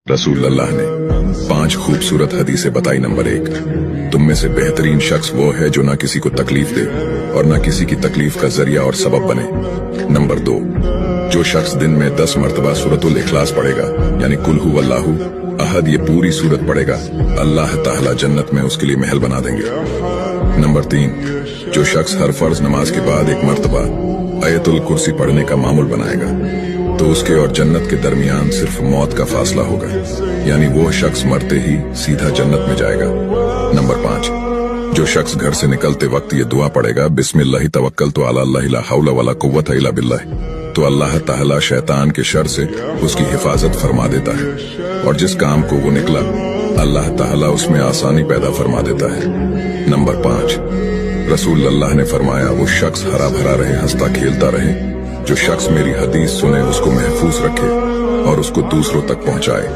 रसूल अल्लाह ने 5 खूबसूरत हदीसें बताई। नंबर 1, तुम में से बेहतरीन शख्स वो है जो ना किसी को तकलीफ दे और ना किसी की तकलीफ का जरिया और सबब बने। नंबर 2, जो शख्स दिन में 10 मरतबा सूरतुल इखलास पढ़ेगा, यानी कुल हु अल्लाहु अहद, ये पूरी सूरत पढ़ेगा, अल्लाह ताला जन्नत में उसके लिए महल बना देंगे। नंबर 3, जो शख्स हर फर्ज नमाज के बाद 1 मरतबा आयतुल कुर्सी पढ़ने का मामूल बनाएगा, तो उसके और जन्नत के दरमियान सिर्फ मौत का फासला होगा, यानी वो शख्स मरते ही सीधा जन्नत में जाएगा। नंबर 5, जो शख्स घर से निकलते वक्त ये दुआ पढ़ेगा, बिस्मिल्लाहि तवक्कलतु अला अल्लाह ला हौला वला कुव्वता इल्ला बिल्लाह, तो अल्लाह ताला शैतान के शर से उसकी हिफाजत फरमा देता है और जिस काम को वो निकला अल्लाह ताला उसमें आसानी पैदा फरमा देता है। नंबर 5, रसूल अल्लाह ने फरमाया, वो शख्स हरा भरा रहे, हंसता खेलता रहे, जो शख्स मेरी हदीस सुने, उसको महफूज रखे और उसको दूसरों तक पहुंचाए।